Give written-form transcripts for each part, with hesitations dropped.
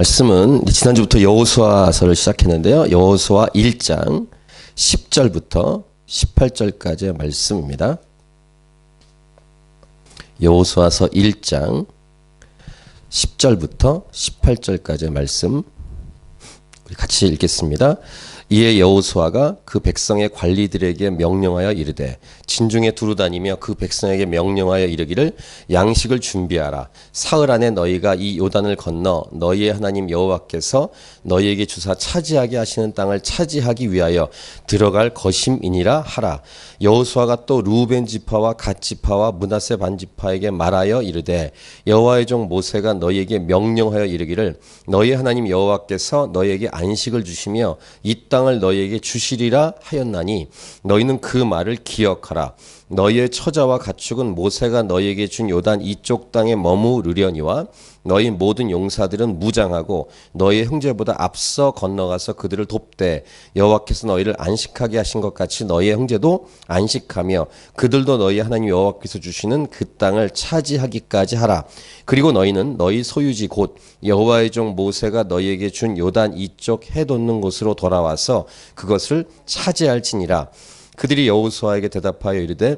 말씀은 지난주부터 여호수아서를 시작했는데요. 여호수아 1장 10절부터 18절까지의 말씀입니다. 여호수아서 1장 10절부터 18절까지의 말씀 우리 같이 읽겠습니다. 이에 여호수아가 그 백성의 관리들에게 명령하여 이르되 진중에 두루 다니며 그 백성에게 명령하여 이르기를 양식을 준비하라. 사흘 안에 너희가 이 요단을 건너 너희의 하나님 여호와께서 너희에게 주사 차지하게 하시는 땅을 차지하기 위하여 들어갈 것임이니라 하라. 여호수아가 또 루벤 지파와 갓 지파와 므낫세 반 지파에게 말하여 이르되 여호와의 종 모세가 너희에게 명령하여 이르기를 너희 하나님 여호와께서 너희에게 안식을 주시며 이 땅을 너희에게 주시리라 하였나니 너희는 그 말을 기억하라. 너희의 처자와 가축은 모세가 너희에게 준 요단 이쪽 땅에 머무르려니와 너희 모든 용사들은 무장하고 너희의 형제보다 앞서 건너가서 그들을 돕되 여호와께서 너희를 안식하게 하신 것 같이 너희의 형제도 안식하며 그들도 너희 하나님 여호와께서 주시는 그 땅을 차지하기까지 하라. 그리고 너희는 너희 소유지 곧 여호와의 종 모세가 너희에게 준 요단 이쪽 해 돋는 곳으로 돌아와서 그것을 차지할지니라. 그들이 여호수아에게 대답하여 이르되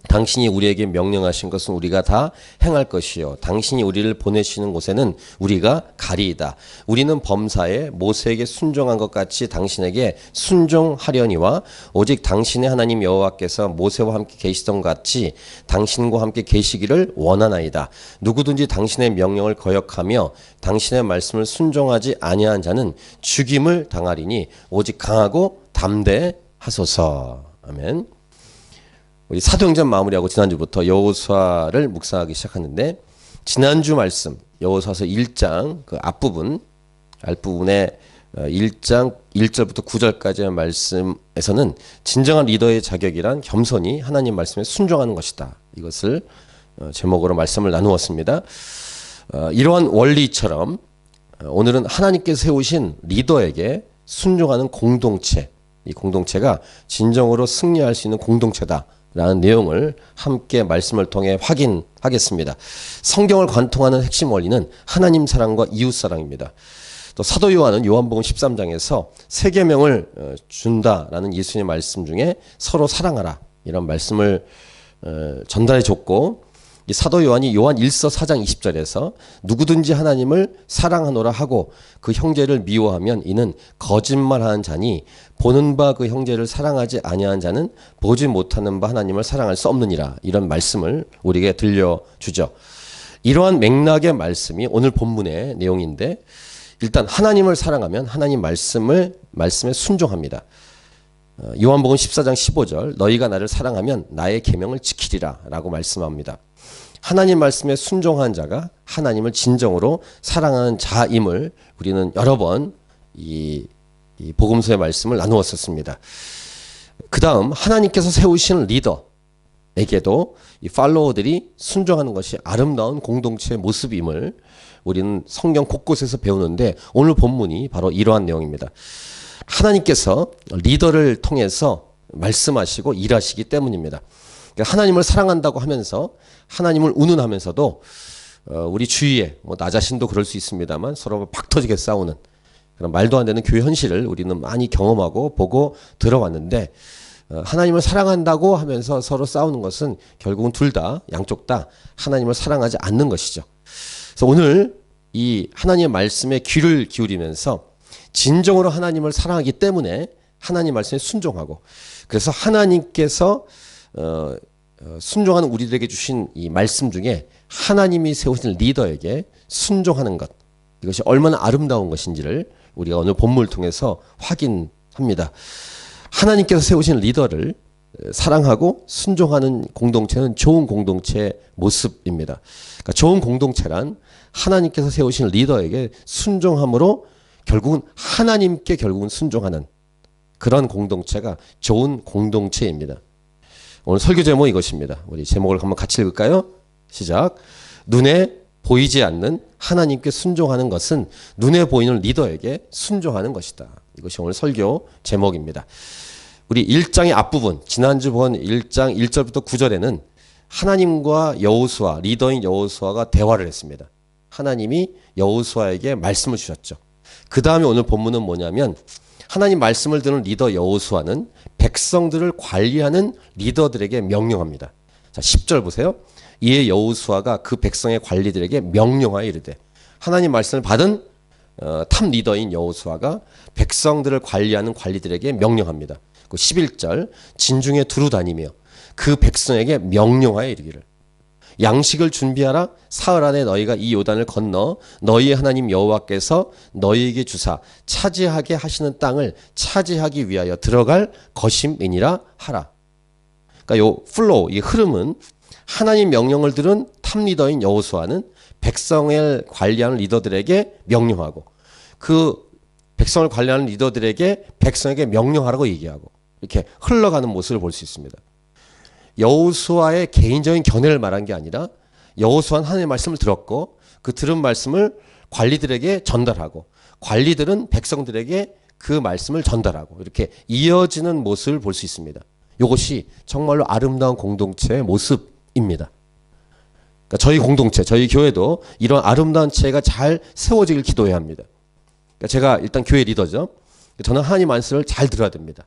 당신이 우리에게 명령하신 것은 우리가 다 행할 것이요 당신이 우리를 보내시는 곳에는 우리가 가리이다. 우리는 범사에 모세에게 순종한 것 같이 당신에게 순종하려니와 오직 당신의 하나님 여호와께서 모세와 함께 계시던 같이 당신과 함께 계시기를 원하나이다. 누구든지 당신의 명령을 거역하며 당신의 말씀을 순종하지 아니한 자는 죽임을 당하리니 오직 강하고 담대하소서. 아멘. 우리 사도행전 마무리하고 지난주부터 여호수아를 묵상하기 시작하는데 지난주 말씀 여호수아서 1장 그 앞부분에 1장 1절부터 9절까지의 말씀에서는 진정한 리더의 자격이란 겸손히 하나님 말씀에 순종하는 것이다. 이것을 제목으로 말씀을 나누었습니다. 이러한 원리처럼 오늘은 하나님께서 세우신 리더에게 순종하는 공동체, 이 공동체가 진정으로 승리할 수 있는 공동체다라는 내용을 함께 말씀을 통해 확인하겠습니다. 성경을 관통하는 핵심 원리는 하나님 사랑과 이웃 사랑입니다. 또 사도 요한은 요한복음 13장에서 세 계명을 준다라는 예수님의 말씀 중에 서로 사랑하라 이런 말씀을 전달해 줬고, 이 사도 요한이 요한 1서 4장 20절에서 누구든지 하나님을 사랑하노라 하고 그 형제를 미워하면 이는 거짓말하는 자니 보는 바 그 형제를 사랑하지 아니하는 자는 보지 못하는 바 하나님을 사랑할 수 없느니라. 이런 말씀을 우리에게 들려주죠. 이러한 맥락의 말씀이 오늘 본문의 내용인데, 일단 하나님을 사랑하면 하나님 말씀에 순종합니다. 요한복음 14장 15절 너희가 나를 사랑하면 나의 계명을 지키리라 라고 말씀합니다. 하나님 말씀에 순종한 자가 하나님을 진정으로 사랑하는 자임을 우리는 여러 번 이 복음서의 말씀을 나누었었습니다. 그 다음 하나님께서 세우신 리더에게도 이 팔로워들이 순종하는 것이 아름다운 공동체의 모습임을 우리는 성경 곳곳에서 배우는데 오늘 본문이 바로 이러한 내용입니다. 하나님께서 리더를 통해서 말씀하시고 일하시기 때문입니다. 하나님을 사랑한다고 하면서 하나님을 운운하면서도 우리 주위에 나 자신도 그럴 수 있습니다만 서로 박 터지게 싸우는 그런 말도 안 되는 교회 현실을 우리는 많이 경험하고 보고 들어왔는데, 하나님을 사랑한다고 하면서 서로 싸우는 것은 결국은 둘 다 양쪽 다 하나님을 사랑하지 않는 것이죠. 그래서 오늘 이 하나님의 말씀에 귀를 기울이면서 진정으로 하나님을 사랑하기 때문에 하나님 말씀에 순종하고, 그래서 하나님께서 순종하는 우리들에게 주신 이 말씀 중에 하나님이 세우신 리더에게 순종하는 것, 이것이 얼마나 아름다운 것인지를 우리가 오늘 본문을 통해서 확인합니다. 하나님께서 세우신 리더를 사랑하고 순종하는 공동체는 좋은 공동체의 모습입니다. 그러니까 좋은 공동체란 하나님께서 세우신 리더에게 순종함으로 결국은 하나님께 순종하는 그런 공동체가 좋은 공동체입니다. 오늘 설교 제목 이것입니다. 우리 제목을 한번 같이 읽을까요? 시작. 눈에 보이지 않는 하나님께 순종하는 것은 눈에 보이는 리더에게 순종하는 것이다. 이것이 오늘 설교 제목입니다. 우리 1장의 앞부분, 지난주 본 1장 1절부터 9절에는 하나님과 여호수아, 리더인 여호수아가 대화를 했습니다. 하나님이 여호수아에게 말씀을 주셨죠. 그 다음에 오늘 본문은 뭐냐면 하나님 말씀을 듣는 리더 여호수아는 백성들을 관리하는 리더들에게 명령합니다. 자, 10절 보세요. 이에 여호수아가 그 백성의 관리들에게 명령하여 이르되, 하나님 말씀을 받은 탑 리더인 여호수아가 백성들을 관리하는 관리들에게 명령합니다. 11절 진중에 두루 다니며 그 백성에게 명령하여 이르기를, 양식을 준비하라. 사흘 안에 너희가 이 요단을 건너 너희의 하나님 여호와께서 너희에게 주사 차지하게 하시는 땅을 차지하기 위하여 들어갈 것임이니라 하라. 그러니까 요 플로우, 이 흐름은 하나님 명령을 들은 탑 리더인 여호수아는 백성을 관리하는 리더들에게 명령하고, 그 백성을 관리하는 리더들에게 백성에게 명령하라고 얘기하고, 이렇게 흘러가는 모습을 볼 수 있습니다. 여호수아의 개인적인 견해를 말한 게 아니라 여호수아는 하나님의 말씀을 들었고 그 들은 말씀을 관리들에게 전달하고 관리들은 백성들에게 그 말씀을 전달하고, 이렇게 이어지는 모습을 볼 수 있습니다. 이것이 정말로 아름다운 공동체의 모습입니다. 그러니까 저희 공동체, 저희 교회도 이런 아름다운 체가 잘 세워지길 기도해야 합니다. 그러니까 제가 일단 교회 리더죠. 저는 하나님 말씀을 잘 들어야 됩니다.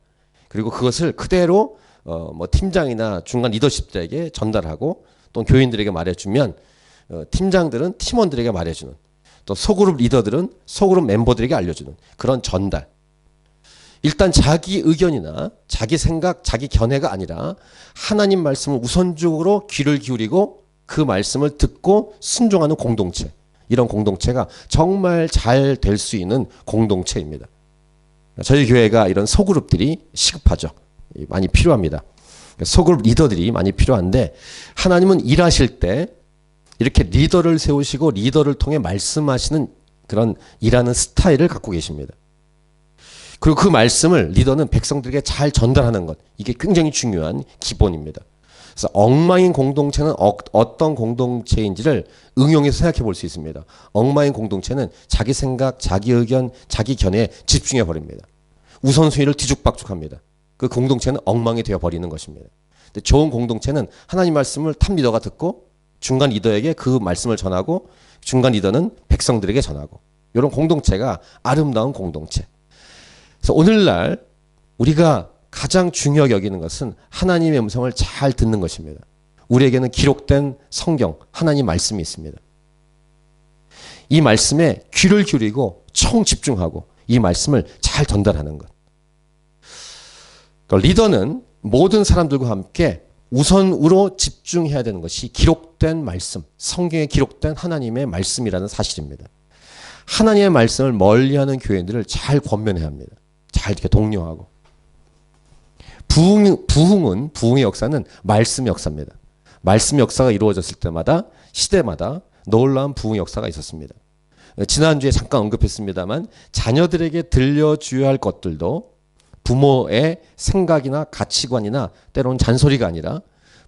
그리고 그것을 그대로 뭐 팀장이나 중간 리더십들에게 전달하고 또 교인들에게 말해주면 팀장들은 팀원들에게 말해주는, 또 소그룹 리더들은 소그룹 멤버들에게 알려주는 그런 전달. 일단 자기 의견이나 자기 생각, 자기 견해가 아니라 하나님 말씀을 우선적으로 귀를 기울이고 그 말씀을 듣고 순종하는 공동체, 이런 공동체가 정말 잘 될 수 있는 공동체입니다. 저희 교회가 이런 소그룹들이 시급하죠. 많이 필요합니다. 소그룹 리더들이 많이 필요한데, 하나님은 일하실 때 이렇게 리더를 세우시고 리더를 통해 말씀하시는 그런 일하는 스타일을 갖고 계십니다. 그리고 그 말씀을 리더는 백성들에게 잘 전달하는 것, 이게 굉장히 중요한 기본입니다. 그래서 엉망인 공동체는 어떤 공동체인지를 응용해서 생각해 볼 수 있습니다. 엉망인 공동체는 자기 생각, 자기 의견, 자기 견해에 집중해 버립니다. 우선순위를 뒤죽박죽합니다. 그 공동체는 엉망이 되어 버리는 것입니다. 근데 좋은 공동체는 하나님 말씀을 탑 리더가 듣고 중간 리더에게 그 말씀을 전하고 중간 리더는 백성들에게 전하고, 이런 공동체가 아름다운 공동체. 그래서 오늘날 우리가 가장 중요하게 여기는 것은 하나님의 음성을 잘 듣는 것입니다. 우리에게는 기록된 성경, 하나님 말씀이 있습니다. 이 말씀에 귀를 기울이고 총 집중하고 이 말씀을 잘 전달하는 것. 그러니까 리더는 모든 사람들과 함께 우선으로 집중해야 되는 것이 기록된 말씀, 성경에 기록된 하나님의 말씀이라는 사실입니다. 하나님의 말씀을 멀리하는 교회들을 잘 권면해야 합니다. 잘 이렇게 독려하고. 부흥의 역사는 말씀 역사입니다. 말씀 역사가 이루어졌을 때마다 시대마다 놀라운 부흥의 역사가 있었습니다. 지난주에 잠깐 언급했습니다만 자녀들에게 들려줘야 할 것들도 부모의 생각이나 가치관이나 때로는 잔소리가 아니라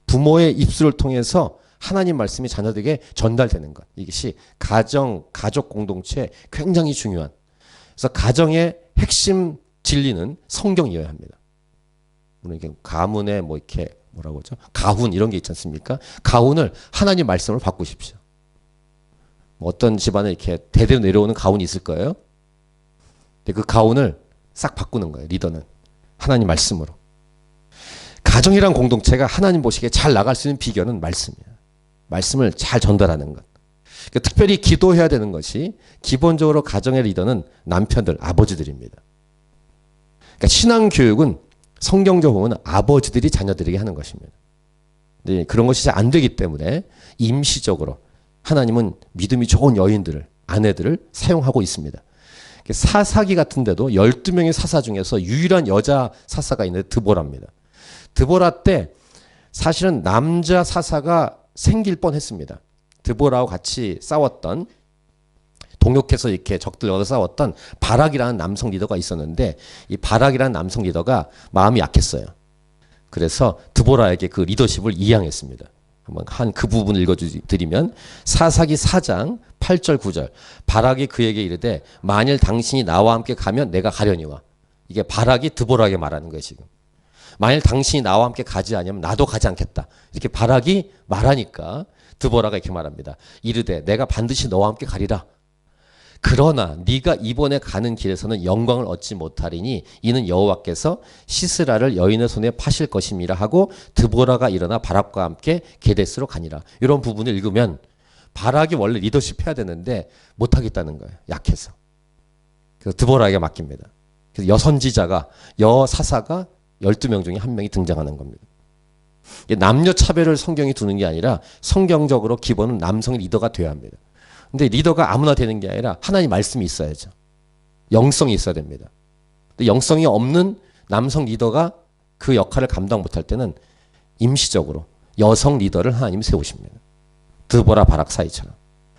부모의 입술을 통해서 하나님 말씀이 자녀들에게 전달되는 것. 이것이 가족 공동체에 굉장히 중요한. 그래서 가정의 핵심 진리는 성경이어야 합니다. 물론 이게 가문에 뭐 이렇게 뭐라고 하죠? 가훈 이런 게 있지 않습니까? 가훈을 하나님 말씀으로 바꾸십시오. 어떤 집안에 이렇게 대대로 내려오는 가훈이 있을 거예요. 근데 그 가훈을 싹 바꾸는 거예요. 리더는 하나님 말씀으로. 가정이란 공동체가 하나님 보시기에 잘 나갈 수 있는 비결은 말씀이에요. 말씀을 잘 전달하는 것. 그러니까 특별히 기도해야 되는 것이 기본적으로 가정의 리더는 남편들, 아버지들입니다. 그러니까 신앙교육은 성경적으로 보면 아버지들이 자녀들에게 하는 것입니다. 근데 그런 것이 잘 안 되기 때문에 임시적으로 하나님은 믿음이 좋은 여인들을, 아내들을 사용하고 있습니다. 사사기 같은 데도 12명의 사사 중에서 유일한 여자 사사가 있는데 드보라입니다. 드보라 때 사실은 남자 사사가 생길 뻔했습니다. 드보라와 같이 싸웠던, 동역해서 이렇게 적들 얻어 싸웠던 바락이라는 남성 리더가 있었는데, 이 바락이라는 남성 리더가 마음이 약했어요. 그래서 드보라에게 그 리더십을 이양했습니다. 한번 그 부분을 읽어드리면, 사사기 4장 8절 9절 바락이 그에게 이르되 만일 당신이 나와 함께 가면 내가 가려니와. 이게 바락이 드보라에게 말하는 거예요. 지금 만일 당신이 나와 함께 가지 않으면 나도 가지 않겠다, 이렇게 바락이 말하니까 드보라가 이렇게 말합니다. 이르되 내가 반드시 너와 함께 가리라. 그러나 네가 이번에 가는 길에서는 영광을 얻지 못하리니 이는 여호와께서 시스라를 여인의 손에 파실 것임이라 하고 드보라가 일어나 바락과 함께 게데스로 가니라. 이런 부분을 읽으면 바락이 원래 리더십 해야 되는데 못하겠다는 거예요. 약해서. 그래서 드보라에게 맡깁니다. 그래서 여선지자가 여사사가 12명 중에 한 명이 등장하는 겁니다. 남녀 차별을 성경이 두는 게 아니라 성경적으로 기본은 남성이 리더가 돼야 합니다. 근데 리더가 아무나 되는 게 아니라 하나님 말씀이 있어야죠. 영성이 있어야 됩니다. 근데 영성이 없는 남성 리더가 그 역할을 감당 못할 때는 임시적으로 여성 리더를 하나님이 세우십니다. 드보라 바락 사이처럼.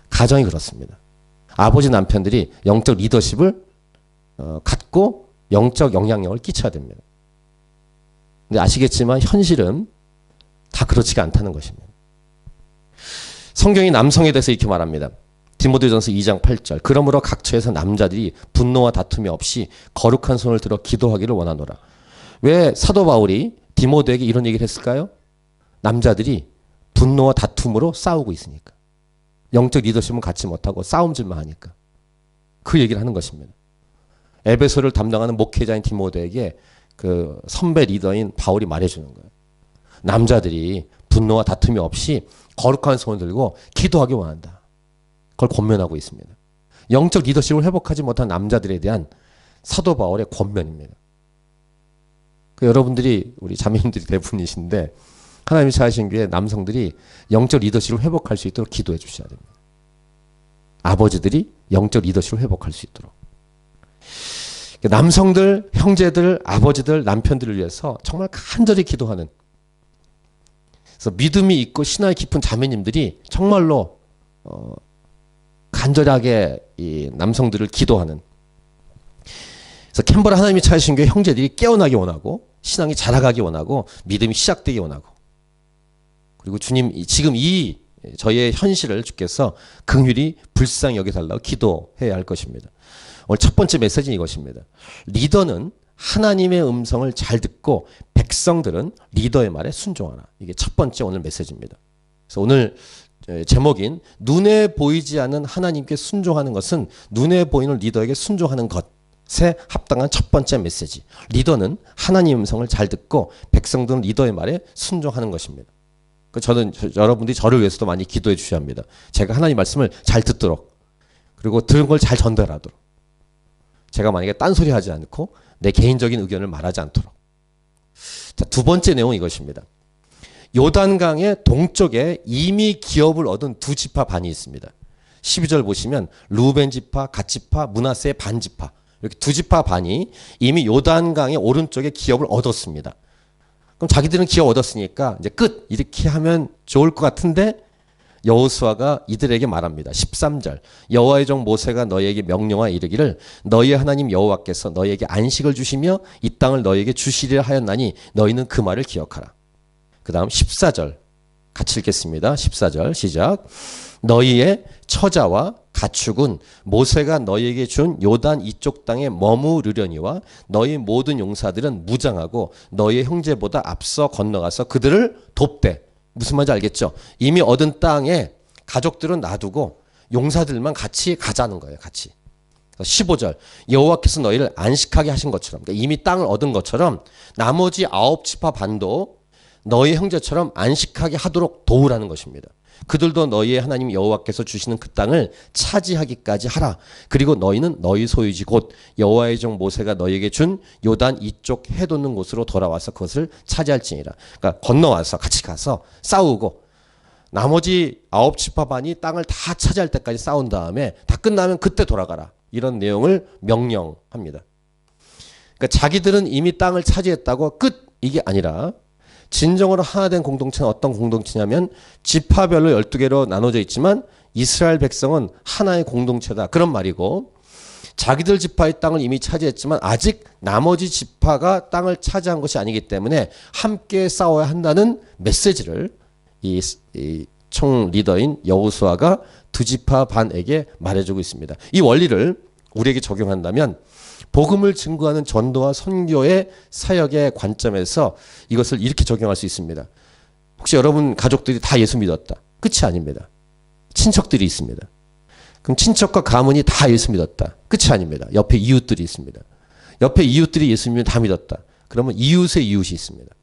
가정이 그렇습니다. 아버지 남편들이 영적 리더십을 갖고 영적 영향력을 끼쳐야 됩니다. 근데 아시겠지만 현실은 다 그렇지가 않다는 것입니다. 성경이 남성에 대해서 이렇게 말합니다. 디모데전서 2장 8절. 그러므로 각처에서 남자들이 분노와 다툼이 없이 거룩한 손을 들어 기도하기를 원하노라. 왜 사도 바울이 디모데에게 이런 얘기를 했을까요? 남자들이 분노와 다툼으로 싸우고 있으니까. 영적 리더십은 갖지 못하고 싸움질만 하니까. 그 얘기를 하는 것입니다. 에베소를 담당하는 목회자인 디모데에게 그 선배 리더인 바울이 말해주는 거예요. 남자들이 분노와 다툼이 없이 거룩한 손을 들고 기도하기 원한다. 그걸 권면하고 있습니다. 영적 리더십을 회복하지 못한 남자들에 대한 사도 바울의 권면입니다. 여러분들이 우리 자매님들이 대부분이신데 하나님이 찾으신 교회 남성들이 영적 리더십을 회복할 수 있도록 기도해 주셔야 됩니다. 아버지들이 영적 리더십을 회복할 수 있도록. 남성들, 형제들, 아버지들, 남편들을 위해서 정말 간절히 기도하는, 그래서 믿음이 있고 신앙이 깊은 자매님들이 정말로 간절하게 이 남성들을 기도하는, 그래서 캔버라 하나님이 찾으신 교회 형제들이 깨어나기 원하고 신앙이 자라가기 원하고 믿음이 시작되기 원하고, 그리고 주님 지금 이 저희의 현실을 주께서 긍휼히 불쌍히 여겨달라고 기도해야 할 것입니다. 오늘 첫 번째 메시지는 이것입니다. 리더는 하나님의 음성을 잘 듣고 백성들은 리더의 말에 순종하라. 이게 첫 번째 오늘 메시지입니다. 그래서 오늘 제목인 눈에 보이지 않는 하나님께 순종하는 것은 눈에 보이는 리더에게 순종하는 것에 합당한 첫 번째 메시지. 리더는 하나님 음성을 잘 듣고 백성들은 리더의 말에 순종하는 것입니다. 저는 여러분들이 저를 위해서도 많이 기도해 주셔야 합니다. 제가 하나님 말씀을 잘 듣도록, 그리고 들은 걸 잘 전달하도록, 제가 만약에 딴소리 하지 않고 내 개인적인 의견을 말하지 않도록. 자, 두 번째 내용은 이것입니다. 요단강의 동쪽에 이미 기업을 얻은 두 지파 반이 있습니다. 12절 보시면 루벤 지파, 갓 지파, 므낫세의 반 지파, 이렇게 두 지파 반이 이미 요단강의 오른쪽에 기업을 얻었습니다. 그럼 자기들은 기업 얻었으니까 이제 끝 이렇게 하면 좋을 것 같은데 여호수아가 이들에게 말합니다. 13절. 여호와의 종 모세가 너희에게 명령하여 이르기를 너희의 하나님 여호와께서 너희에게 안식을 주시며 이 땅을 너희에게 주시리라 하였나니 너희는 그 말을 기억하라. 그 다음 14절 같이 읽겠습니다. 14절 시작. 너희의 처자와 가축은 모세가 너희에게 준 요단 이쪽 땅에 머무르려니와 너희 모든 용사들은 무장하고 너희의 형제보다 앞서 건너가서 그들을 돕되. 무슨 말인지 알겠죠? 이미 얻은 땅에 가족들은 놔두고 용사들만 같이 가자는 거예요. 같이. 15절. 여호와께서 너희를 안식하게 하신 것처럼, 그러니까 이미 땅을 얻은 것처럼 나머지 9지파 반도 너희 형제처럼 안식하게 하도록 도우라는 것입니다. 그들도 너희의 하나님 여호와께서 주시는 그 땅을 차지하기까지 하라. 그리고 너희는 너희 소유지 곧 여호와의 종 모세가 너희에게 준 요단 이쪽 해돋는 곳으로 돌아와서 그것을 차지할지니라. 그러니까 건너와서 같이 가서 싸우고 나머지 9지파 반이 땅을 다 차지할 때까지 싸운 다음에 다 끝나면 그때 돌아가라. 이런 내용을 명령합니다. 그러니까 자기들은 이미 땅을 차지했다고 끝 이게 아니라 진정으로 하나 된 공동체는 어떤 공동체냐면 지파별로 12개로 나눠져 있지만 이스라엘 백성은 하나의 공동체다. 그런 말이고, 자기들 지파의 땅을 이미 차지했지만 아직 나머지 지파가 땅을 차지한 것이 아니기 때문에 함께 싸워야 한다는 메시지를 이 총 리더인 여호수아가 두 지파 반에게 말해주고 있습니다. 이 원리를 우리에게 적용한다면 복음을 증거하는 전도와 선교의 사역의 관점에서 이것을 이렇게 적용할 수 있습니다. 혹시 여러분 가족들이 다 예수 믿었다. 끝이 아닙니다. 친척들이 있습니다. 그럼 친척과 가문이 다 예수 믿었다. 끝이 아닙니다. 옆에 이웃들이 있습니다. 옆에 이웃들이 예수님을 다 믿었다. 그러면 이웃의 이웃이 있습니다.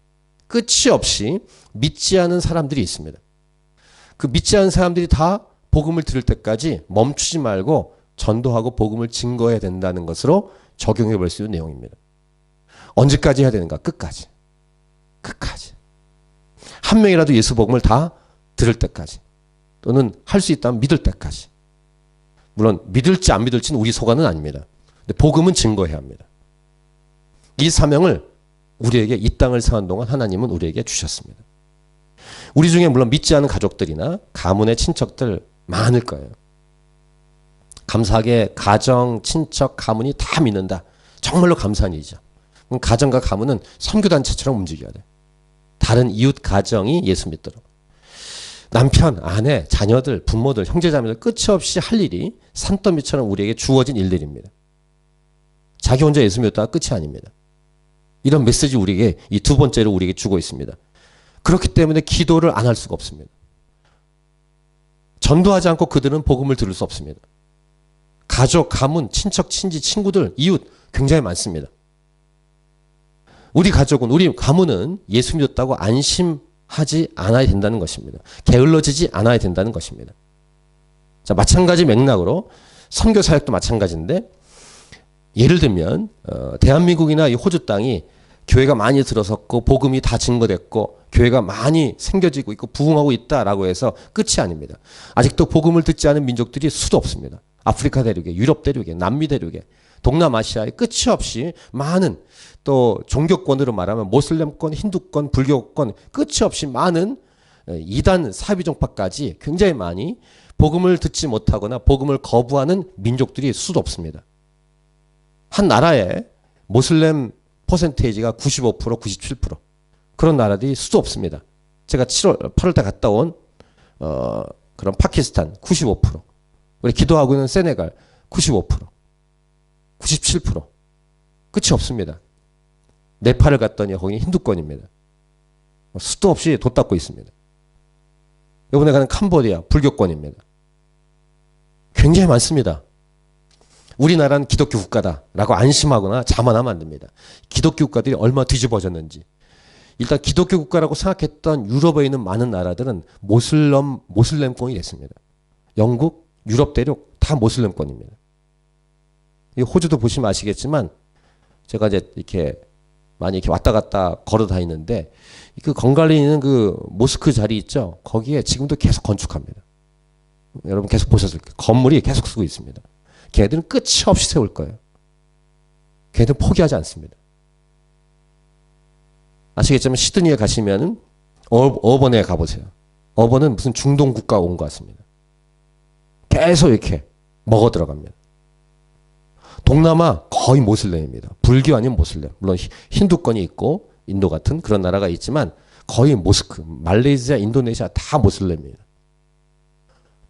끝이 없이 믿지 않은 사람들이 있습니다. 그 믿지 않은 사람들이 다 복음을 들을 때까지 멈추지 말고 전도하고 복음을 증거해야 된다는 것으로 적용해 볼 수 있는 내용입니다. 언제까지 해야 되는가? 끝까지. 끝까지. 한 명이라도 예수 복음을 다 들을 때까지. 또는 할 수 있다면 믿을 때까지. 물론 믿을지 안 믿을지는 우리 소관은 아닙니다. 근데 복음은 증거해야 합니다. 이 사명을 우리에게 이 땅을 사는 동안 하나님은 우리에게 주셨습니다. 우리 중에 물론 믿지 않은 가족들이나 가문의 친척들 많을 거예요. 감사하게 가정, 친척, 가문이 다 믿는다. 정말로 감사한 일이죠. 그럼 가정과 가문은 선교단체처럼 움직여야 돼. 다른 이웃 가정이 예수 믿도록. 남편, 아내, 자녀들, 부모들, 형제자매들 끝이 없이 할 일이 산더미처럼 우리에게 주어진 일들입니다. 자기 혼자 예수 믿었다가 끝이 아닙니다. 이런 메시지 우리에게 이 두 번째로 우리에게 주고 있습니다. 그렇기 때문에 기도를 안 할 수가 없습니다. 전도하지 않고 그들은 복음을 들을 수 없습니다. 가족, 가문, 친척, 친지, 친구들, 이웃 굉장히 많습니다. 우리 가족은, 우리 가문은 예수 믿었다고 안심하지 않아야 된다는 것입니다. 게을러지지 않아야 된다는 것입니다. 자, 마찬가지 맥락으로 선교 사역도 마찬가지인데, 예를 들면 대한민국이나 이 호주 땅이 교회가 많이 들어섰고 복음이 다 증거됐고 교회가 많이 생겨지고 있고 부흥하고 있다라고 해서 끝이 아닙니다. 아직도 복음을 듣지 않은 민족들이 수도 없습니다. 아프리카 대륙에, 유럽 대륙에, 남미 대륙에, 동남아시아에 끝이 없이 많은, 또 종교권으로 말하면 모슬렘권, 힌두권, 불교권 끝이 없이 많은 이단 사비종파까지 굉장히 많이 복음을 듣지 못하거나 복음을 거부하는 민족들이 수도 없습니다. 한 나라에 모슬렘 퍼센테이지가 95%, 97% 그런 나라들이 수도 없습니다. 제가 8월 달 갔다 온 그런 파키스탄 95%, 우리 기도하고 있는 세네갈 95%, 97% 끝이 없습니다. 네팔을 갔더니 거기는 힌두권입니다. 수도 없이 돛 닦고 있습니다. 이번에 가는 캄보디아 불교권입니다. 굉장히 많습니다. 우리나라는 기독교 국가다라고 안심하거나 자만하면 안 됩니다. 기독교 국가들이 얼마나 뒤집어졌는지. 일단 기독교 국가라고 생각했던 유럽에 있는 많은 나라들은 모슬렘권이 됐습니다. 영국, 유럽 대륙 다 모슬렘권입니다. 이 호주도 보시면 아시겠지만 제가 이제 이렇게 많이 이렇게 왔다 갔다 걸어 다니는데 그 건갈리 있는 그 모스크 자리 있죠? 거기에 지금도 계속 건축합니다. 여러분 계속 보셨을 거예요. 건물이 계속 쓰고 있습니다. 걔네들은 끝이 없이 세울 거예요. 걔네들은 포기하지 않습니다. 아시겠지만 시드니에 가시면은 어번에 가보세요. 어번은 무슨 중동 국가 온 것 같습니다. 계속 이렇게 먹어 들어갑니다. 동남아 거의 모슬렘입니다. 불교 아닌 모슬렘. 물론 힌두권이 있고 인도 같은 그런 나라가 있지만 거의 모스크, 말레이시아, 인도네시아 다 모슬렘입니다.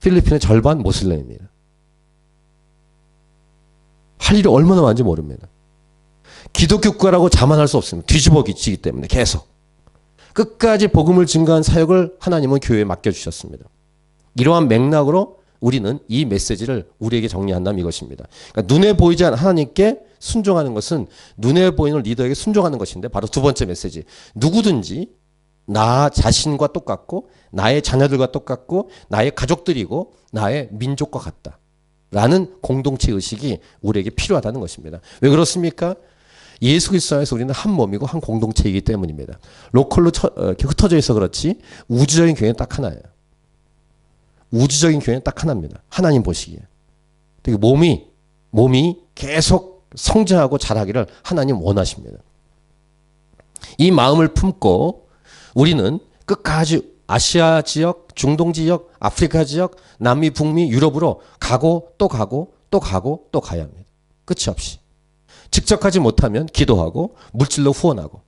필리핀의 절반 모슬렘입니다. 할 일이 얼마나 많은지 모릅니다. 기독교 국가라고 자만할 수 없습니다. 뒤집어지기 때문에 계속. 끝까지 복음을 증거한 사역을 하나님은 교회에 맡겨주셨습니다. 이러한 맥락으로 우리는 이 메시지를 우리에게 정리한다면 이것입니다. 그러니까 눈에 보이지 않는 하나님께 순종하는 것은 눈에 보이는 리더에게 순종하는 것인데 바로 두 번째 메시지. 누구든지 나 자신과 똑같고 나의 자녀들과 똑같고 나의 가족들이고 나의 민족과 같다. 라는 공동체 의식이 우리에게 필요하다는 것입니다. 왜 그렇습니까? 예수 그리스도 안에서 우리는 한 몸이고 한 공동체이기 때문입니다. 로컬로 이렇게 흩어져 있어 그렇지 우주적인 교회는 딱 하나예요. 우주적인 교회는 딱 하나입니다. 하나님 보시기에. 되게 몸이 계속 성장하고 자라기를 하나님 원하십니다. 이 마음을 품고 우리는 끝까지 아시아 지역, 중동 지역, 아프리카 지역, 남미, 북미, 유럽으로 가고 또 가고 또 가고 또 가야 합니다. 끝이 없이. 직접 가지 못하면 기도하고 물질로 후원하고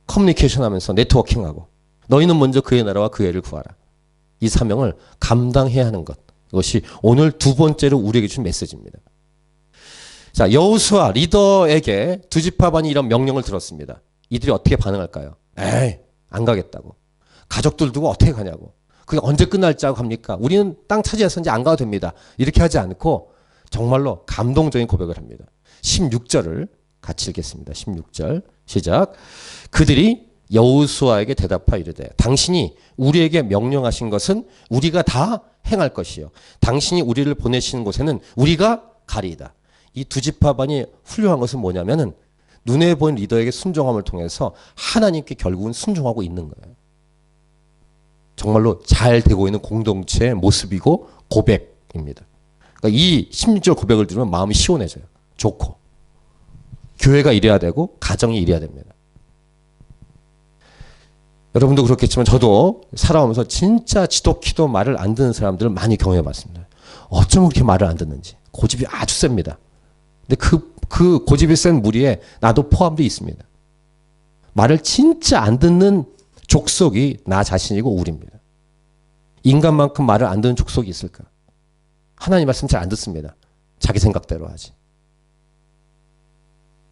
커뮤니케이션 하면서 네트워킹하고 너희는 먼저 그의 나라와 그의 의를 구하라. 이 사명을 감당해야 하는 것. 이것이 오늘 두 번째로 우리에게 준 메시지입니다. 자, 여호수아 리더에게 두 지파반이 이런 명령을 들었습니다. 이들이 어떻게 반응할까요? 에이, 안 가겠다고. 가족들 두고 어떻게 가냐고. 그게 언제 끝날지 합니까? 우리는 땅 차지해서 이제 안 가도 됩니다. 이렇게 하지 않고 정말로 감동적인 고백을 합니다. 16절을 같이 읽겠습니다. 16절 시작. 그들이 여호수아에게 대답하여 이르되 당신이 우리에게 명령하신 것은 우리가 다 행할 것이요 당신이 우리를 보내시는 곳에는 우리가 가리이다. 이 두 지파반이 훌륭한 것은 뭐냐면은 눈에 보이는 리더에게 순종함을 통해서 하나님께 결국은 순종하고 있는 거예요. 정말로 잘 되고 있는 공동체의 모습이고 고백입니다. 그러니까 이 16절 고백을 들으면 마음이 시원해져요. 좋고. 교회가 이래야 되고 가정이 이래야 됩니다. 여러분도 그렇겠지만 저도 살아오면서 진짜 지독히도 말을 안 듣는 사람들을 많이 경험해 봤습니다. 어쩜 그렇게 말을 안 듣는지. 고집이 아주 셉니다. 근데 그 고집이 센 무리에 나도 포함되어 있습니다. 말을 진짜 안 듣는 족속이 나 자신이고 우리입니다. 인간만큼 말을 안 듣는 족속이 있을까? 하나님 말씀 잘 안 듣습니다. 자기 생각대로 하지.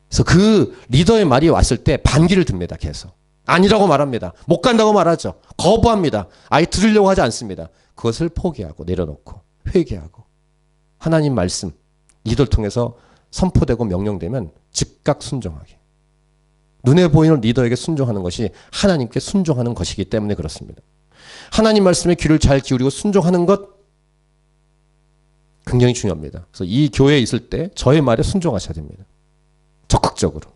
그래서 그 리더의 말이 왔을 때 반기를 듭니다. 계속. 아니라고 말합니다. 못 간다고 말하죠. 거부합니다. 아예 들으려고 하지 않습니다. 그것을 포기하고 내려놓고 회개하고 하나님 말씀 리더를 통해서 선포되고 명령되면 즉각 순종하게. 눈에 보이는 리더에게 순종하는 것이 하나님께 순종하는 것이기 때문에 그렇습니다. 하나님 말씀에 귀를 잘 기울이고 순종하는 것 굉장히 중요합니다. 그래서 이 교회에 있을 때 저의 말에 순종하셔야 됩니다. 적극적으로.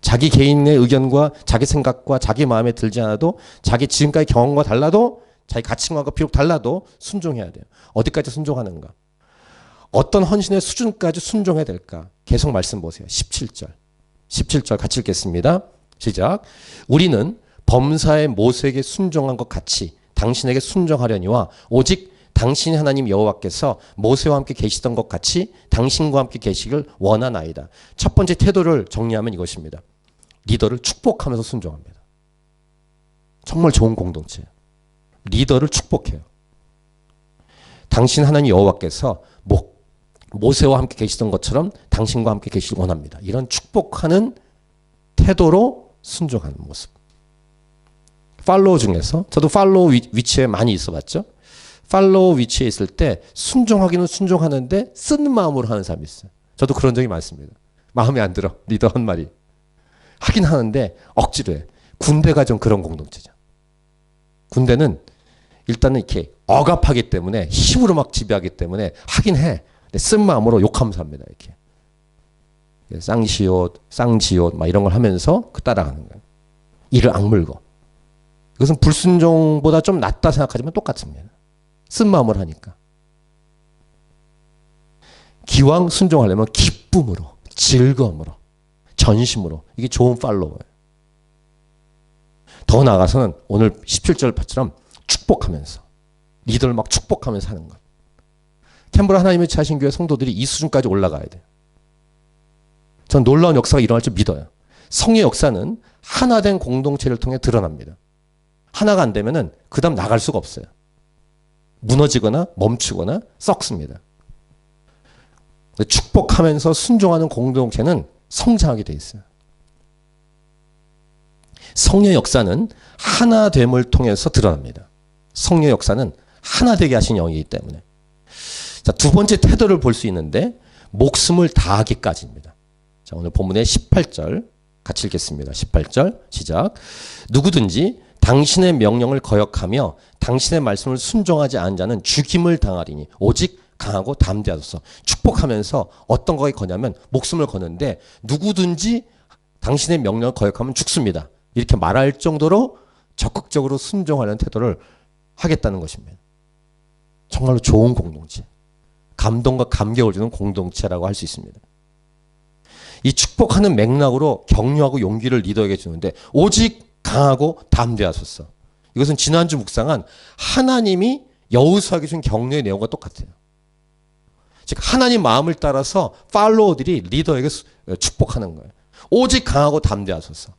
자기 개인의 의견과 자기 생각과 자기 마음에 들지 않아도 자기 지금까지 경험과 달라도 자기 가치관과 비록 달라도 순종해야 돼요. 어디까지 순종하는가? 어떤 헌신의 수준까지 순종해야 될까? 계속 말씀 보세요. 17절. 17절 같이 읽겠습니다. 시작. 우리는 범사의 모세에게 순종한 것 같이 당신에게 순종하려니와 오직 당신이 하나님 여호와께서 모세와 함께 계시던 것 같이 당신과 함께 계시길 원하나이다. 첫 번째 태도를 정리하면 이것입니다. 리더를 축복하면서 순종합니다. 정말 좋은 공동체예요. 리더를 축복해요. 당신 하나님 여호와께서 모세와 함께 계시던 것처럼 당신과 함께 계시길 원합니다. 이런 축복하는 태도로 순종하는 모습. 팔로우 중에서 저도 팔로우 위치에 많이 있어봤죠. 팔로우 위치에 있을 때 순종하기는 순종하는데 쓴 마음으로 하는 사람이 있어요. 저도 그런 적이 많습니다. 마음에 안 들어. 리더 한 말이. 하긴 하는데 억지로 해. 군대가 좀 그런 공동체죠. 군대는 일단은 이렇게 억압하기 때문에 힘으로 막 지배하기 때문에 하긴 해. 근데 쓴 마음으로 욕하면서 합니다. 이렇게. 쌍시옷, 쌍지옷 막 이런 걸 하면서 따라가는 거예요. 이를 악물고. 이것은 불순종보다 좀 낫다 생각하지만 똑같습니다. 쓴 마음으로 하니까. 기왕 순종하려면 기쁨으로, 즐거움으로, 전심으로. 이게 좋은 팔로워예요. 더 나아가서는 오늘 17절처럼 축복하면서 리더를 막 축복하면서 하는 것. 캔버라 하나님의 자신 교회 성도들이 이 수준까지 올라가야 돼요. 전 놀라운 역사가 일어날 줄 믿어요. 성의 역사는 하나된 공동체를 통해 드러납니다. 하나가 안 되면은 그 다음 나갈 수가 없어요. 무너지거나 멈추거나 썩습니다. 축복하면서 순종하는 공동체는 성장하게 돼 있어요. 성의 역사는 하나됨을 통해서 드러납니다. 성의 역사는 하나되게 하신 영이기 때문에. 자, 두 번째 태도를 볼 수 있는데 목숨을 다하기까지입니다. 자, 오늘 본문의 18절 같이 읽겠습니다. 18절 시작. 누구든지 당신의 명령을 거역하며 당신의 말씀을 순종하지 않은 자는 죽임을 당하리니 오직 강하고 담대하소서. 축복하면서 어떤 거에 거냐면 목숨을 거는데 누구든지 당신의 명령을 거역하면 죽습니다. 이렇게 말할 정도로 적극적으로 순종하는 태도를 하겠다는 것입니다. 정말로 좋은 공동체. 감동과 감격을 주는 공동체라고 할 수 있습니다. 이 축복하는 맥락으로 격려하고 용기를 리더에게 주는데 오직 강하고 담대하소서. 이것은 지난주 묵상한 하나님이 여호수아에게 준 격려의 내용과 똑같아요. 즉 하나님 마음을 따라서 팔로워들이 리더에게 축복하는 거예요. 오직 강하고 담대하소서.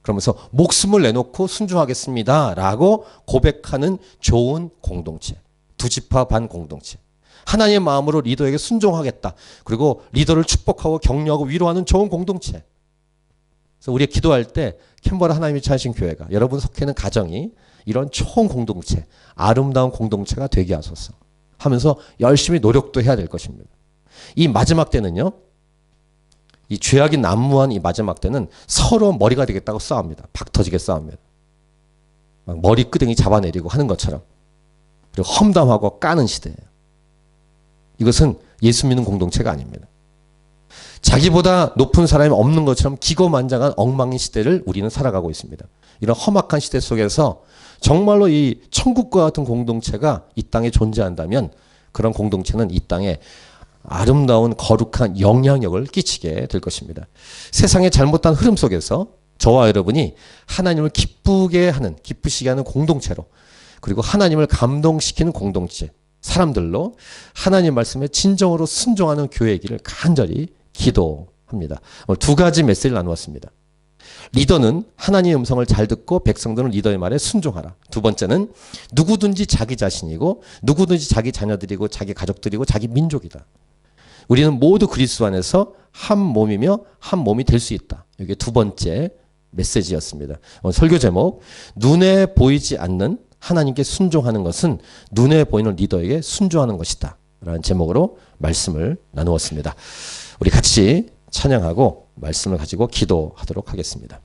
그러면서 목숨을 내놓고 순종하겠습니다 라고 고백하는 좋은 공동체. 두 지파 반 공동체. 하나님의 마음으로 리더에게 순종하겠다. 그리고 리더를 축복하고 격려하고 위로하는 좋은 공동체. 그래서 우리가 기도할 때 캔버라 하나님이 찾으신 교회가 여러분 속해 있는 가정이 이런 총 공동체, 아름다운 공동체가 되게 하소서 하면서 열심히 노력도 해야 될 것입니다. 이 마지막 때는요, 이 죄악이 난무한 이 마지막 때는 서로 머리가 되겠다고 싸웁니다. 박 터지게 싸웁니다. 막 머리 끄댕이 잡아내리고 하는 것처럼. 그리고 험담하고 까는 시대예요. 이것은 예수 믿는 공동체가 아닙니다. 자기보다 높은 사람이 없는 것처럼 기고만장한 엉망인 시대를 우리는 살아가고 있습니다. 이런 험악한 시대 속에서 정말로 이 천국과 같은 공동체가 이 땅에 존재한다면 그런 공동체는 이 땅에 아름다운 거룩한 영향력을 끼치게 될 것입니다. 세상의 잘못된 흐름 속에서 저와 여러분이 하나님을 기쁘시게 하는 공동체로, 그리고 하나님을 감동시키는 공동체, 사람들로 하나님 말씀에 진정으로 순종하는 교회이기를 간절히 기도합니다. 오늘 두 가지 메시지를 나누었습니다. 리더는 하나님의 음성을 잘 듣고 백성들은 리더의 말에 순종하라. 두 번째는 누구든지 자기 자신이고 누구든지 자기 자녀들이고 자기 가족들이고 자기 민족이다. 우리는 모두 그리스도 안에서 한 몸이며 한 몸이 될 수 있다. 이게 두 번째 메시지였습니다. 오늘 설교 제목, 눈에 보이지 않는 하나님께 순종하는 것은 눈에 보이는 리더에게 순종하는 것이다 라는 제목으로 말씀을 나누었습니다. 우리 같이 찬양하고 말씀을 가지고 기도하도록 하겠습니다.